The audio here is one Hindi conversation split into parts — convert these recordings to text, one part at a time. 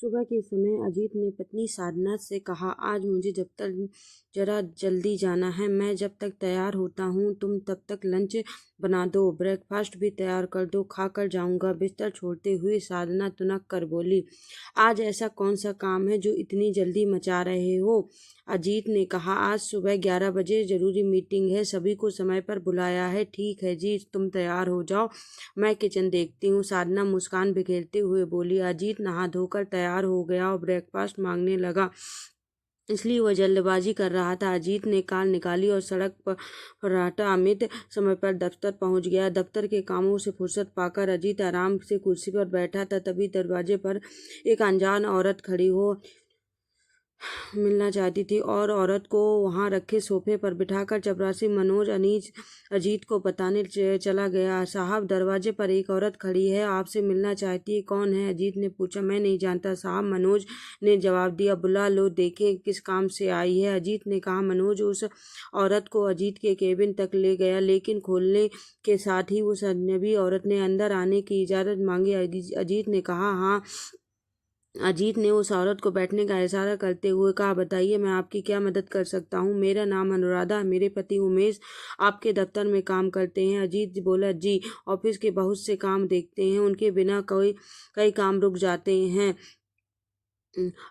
सुबह के समय अजीत ने पत्नी साधना से कहा, आज मुझे दफ्तर जरा जल्दी जाना है। मैं जब तक तैयार होता हूँ तुम तब तक लंच बना दो, ब्रेकफास्ट भी तैयार कर दो, खाकर जाऊंगा। बिस्तर छोड़ते हुए साधना तुनक कर बोली, आज ऐसा कौन सा काम है जो इतनी जल्दी मचा रहे हो? अजीत ने कहा, आज सुबह 11 बजे जरूरी मीटिंग है, सभी को समय पर बुलाया है। ठीक है जी, तुम तैयार हो जाओ, मैं किचन देखती हूँ। साधना मुस्कान बिखेरते हुए बोली। अजीत नहा धोकर तैयार हो गया और ब्रेकफास्ट मांगने लगा, इसलिए वह जल्दबाजी कर रहा था। अजीत ने कार निकाली और सड़क पर फर्राटा। अमित समय पर दफ्तर पहुंच गया। दफ्तर के कामों से फुर्सत पाकर अजीत आराम से कुर्सी पर बैठा था, तभी दरवाजे पर एक अनजान औरत खड़ी हो मिलना चाहती थी और औरत को वहां रखे सोफे पर बिठाकर चपरासी मनोज अनीज अजीत को बताने चला गया। साहब, दरवाजे पर एक औरत खड़ी है, आपसे मिलना चाहती है। कौन है? अजीत ने पूछा। मैं नहीं जानता साहब, मनोज ने जवाब दिया। बुला लो, देखें किस काम से आई है, अजीत ने कहा। मनोज उस औरत को अजीत के केबिन तक ले गया, लेकिन खोलने के साथ ही उस अजनबी औरत ने अंदर आने की इजाजत मांगी। अजीत ने कहा, हाँ। अजीत ने उस औरत को बैठने का इशारा करते हुए कहा, बताइए मैं आपकी क्या मदद कर सकता हूँ? मेरा नाम अनुराधा है, मेरे पति उमेश आपके दफ्तर में काम करते हैं। अजीत बोला, जी, ऑफिस के बहुत से काम देखते हैं, उनके बिना कई काम रुक जाते हैं।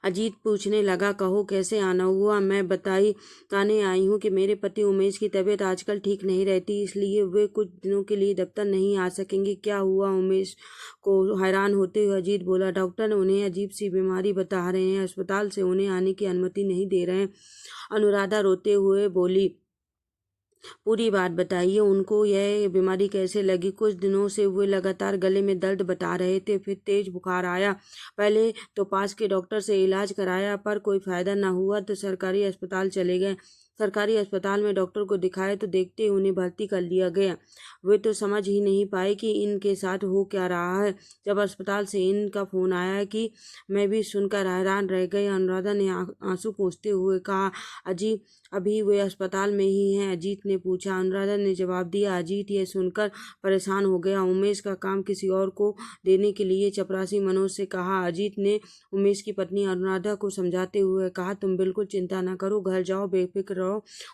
अजीत पूछने लगा, कहो कैसे आना हुआ? मैं बताने आई हूँ कि मेरे पति उमेश की तबीयत आजकल ठीक नहीं रहती, इसलिए वे कुछ दिनों के लिए दफ्तर नहीं आ सकेंगे। क्या हुआ? उमेश को हैरान होते हुए अजीत बोला, डॉक्टर उन्हें अजीब सी बीमारी बता रहे हैं, अस्पताल से उन्हें आने की अनुमति नहीं दे रहे हैं। अनुराधा रोते हुए बोली, पूरी बात बताइए, उनको यह बीमारी कैसे लगी? कुछ दिनों से वे लगातार गले में दर्द बता रहे थे, फिर तेज बुखार आया। पहले तो पास के डॉक्टर से इलाज कराया, पर कोई फायदा न हुआ तो सरकारी अस्पताल चले गए। सरकारी अस्पताल में डॉक्टर को दिखाया तो देखते ही उन्हें भर्ती कर लिया गया। वे तो समझ ही नहीं पाए कि इनके साथ हो क्या रहा है। जब अस्पताल से इनका फोन आया कि मैं भी सुनकर हैरान रह गई। अनुराधा ने आंसू पोंछते हुए कहा, अजी अभी वे अस्पताल में ही हैं? अजीत ने पूछा। अनुराधा ने जवाब दिया। अजीत यह सुनकर परेशान हो गया। उमेश का काम किसी और को देने के लिए चपरासी मनोज से कहा। अजीत ने उमेश की पत्नी अनुराधा को समझाते हुए कहा, तुम बिल्कुल चिंता न करो, घर जाओ, बेफिक्र रहो,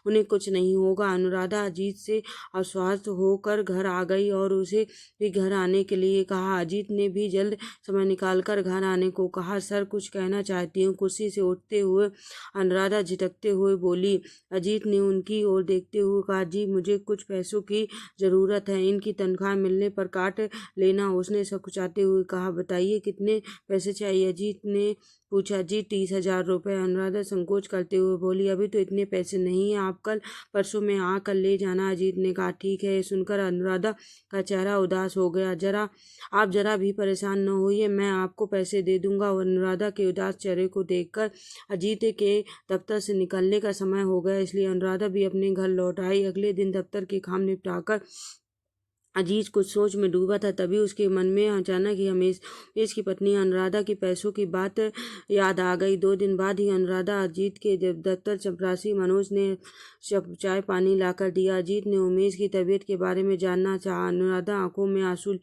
उन्हें कुछ नहीं होगा। अनुराधा अजीत से आश्वस्त होकर घर आ गई और उसे भी घर आने के लिए कहा। अजीत ने भी जल्द समय निकालकर घर आने को कहा। सर, कुछ कहना चाहती हूँ, कुर्सी से उठते हुए अनुराधा झिटकते हुए बोली। अजीत ने उनकी ओर देखते हुए कहा, जी मुझे कुछ पैसों की ज़रूरत है, इनकी तनख्वाह मिलने पर काट लेना। उसने सकुचाते हुए कहा, बताइए कितने पैसे चाहिए? अजीत ने पूछा। जी 30,000 रुपये। अनुराधा संकोच करते हुए बोली, अभी तो इतने पैसे नहीं हैं, आप कल परसों में आकर ले जाना। अजीत ने कहा, ठीक है। सुनकर अनुराधा का चेहरा उदास हो गया। आप जरा भी परेशान न होइए, मैं आपको पैसे दे दूंगा। अनुराधा के उदास चेहरे को देखकर अजीत के दफ्तर से निकलने का समय हो गया, इसलिए अनुराधा भी अपने घर लौट आई। अगले दिन दफ्तर के काम निपटाकर अजीत कुछ सोच में डूबा था, तभी उसके मन में अचानक ही उमेश की पत्नी अनुराधा की पैसों की बात याद आ गई। 2 दिन बाद ही अनुराधा अजीत के दफ्तर चपरासी मनोज ने चाय पानी लाकर दिया। अजीत ने उमेश की तबीयत के बारे में जानना चाहा। अनुराधा आंखों में आंसू,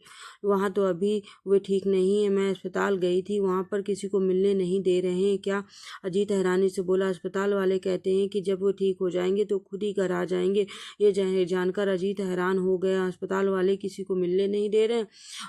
वहाँ तो अभी वे ठीक नहीं है, मैं अस्पताल गई थी, वहाँ पर किसी को मिलने नहीं दे रहे हैं क्या? अजीत हैरानी से बोला, अस्पताल वाले कहते हैं कि जब वो ठीक हो जाएंगे तो खुद ही घर आ जाएंगे। ये जानकर अजीत हैरान हो गया। अस्पताल वाले किसी को मिलने नहीं दे रहे?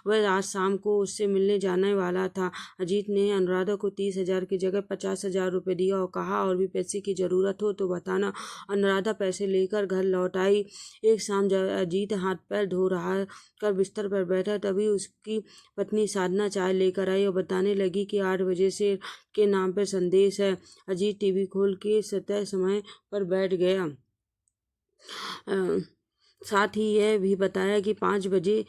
वह आज शाम को उससे मिलने जाने वाला था। अजीत ने अनुराधा को 30,000 की जगह 50,000 रुपये दिया और कहा, और भी पैसे की जरूरत हो तो बताना। अनुराधा पैसे लेकर घर लौट आई। एक शाम जब अजीत हाथ पैर धो रहा कर बिस्तर पर बैठा, तभी उसकी पत्नी साधना चाय लेकर आई और बताने लगी कि 8 बजे से के नाम पर संदेश है। अजीत टीवी खोल के तय समय पर बैठ गया। साथ ही यह भी बताया कि 5 बजे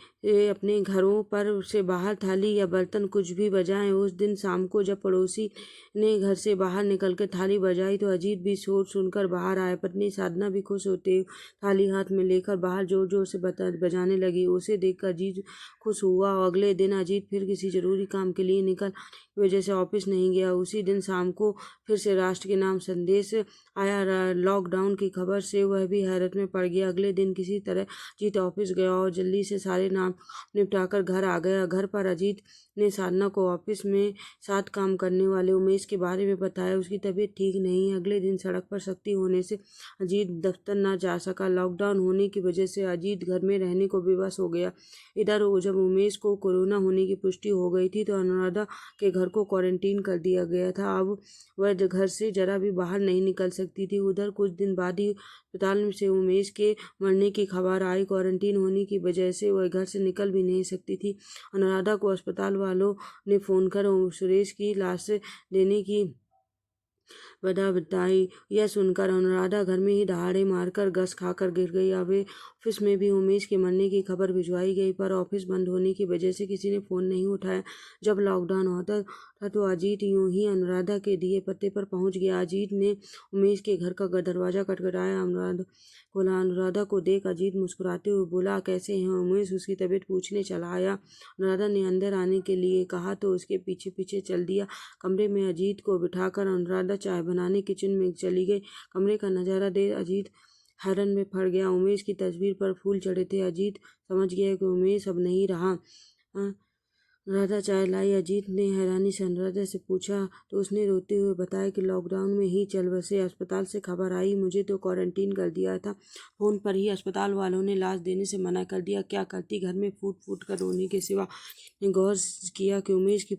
अपने घरों पर से बाहर थाली या बर्तन कुछ भी बजाएं। उस दिन शाम को जब पड़ोसी ने घर से बाहर निकलकर थाली बजाई तो अजीत भी शोर सुनकर बाहर आया। पत्नी साधना भी खुश होते थाली हाथ में लेकर बाहर जोर जोर से बजाने लगी। उसे देखकर अजीत खुश हुआ और अगले दिन अजीत फिर किसी जरूरी काम के लिए निकल वजह से ऑफिस नहीं गया। उसी दिन शाम को फिर से राष्ट्र के नाम संदेश आया। लॉकडाउन की खबर से वह भी हैरत में पड़ गया। अगले दिन किसी तरह अजीत ऑफिस गया और जल्दी से सारे नाम निपटाकर घर आ गया। घर पर अजीत ने साधना को ऑफिस में साथ काम करने वाले उमेश के बारे में बताया। उसकी तबीयत ठीक नहीं है। अगले दिन सड़क पर सख्ती होने से अजीत दफ्तर न जा सका। लॉकडाउन होने की वजह से अजीत घर में रहने को विवश हो गया। इधर जब उमेश को कोरोना होने की पुष्टि हो गई थी तो अनुराधा के घर को क्वारंटीन कर दिया गया था। अब वह घर से जरा भी बाहर नहीं निकल सकती थी। उधर कुछ दिन बाद ही अस्पताल से उमेश के मरने की खबर आई। क्वारंटीन होने की वजह से वह घर से निकल भी नहीं सकती थी। अनुराधा को अस्पताल वालों ने फ़ोन कर सुरेश की लाश देने की वजह बताई। यह सुनकर अनुराधा घर में ही दहाड़े मारकर घस खाकर गिर गई। अब ऑफिस में भी उमेश के मरने की खबर भिजवाई गई, पर ऑफिस बंद होने की वजह से किसी ने फ़ोन नहीं उठाया। जब लॉकडाउन होता था तो अजीत यूं ही अनुराधा के दिए पते पर पहुंच गया। अजीत ने उमेश के घर का दरवाज़ा खटखटाया। अनुराधा को देख अजीत मुस्कुराते हुए बोला, कैसे हैं उमेश? उसकी तबीयत पूछने चला आया। अनुराधा ने अंदर आने के लिए कहा तो उसके पीछे पीछे चल दिया। कमरे में अजीत को बिठाकर अनुराधा चाय बनाने किचन में चली गई। कमरे का नज़ारा देख अजीत हैरन में पड़ गया। उमेश की तस्वीर पर फूल चढ़े थे। अजीत समझ गया कि उमेश अब नहीं रहा। अनुराधा चाय लाई। अजीत ने हैरानी से अनुराधा से पूछा तो उसने रोते हुए बताया कि लॉकडाउन में ही चल बसे। अस्पताल से खबर आई, मुझे तो क्वारंटीन कर दिया था। फ़ोन पर ही अस्पताल वालों ने लाश देने से मना कर दिया। क्या करती? घर में फूट फूट कर रोने के सिवा। ने गौर किया कि उमेश की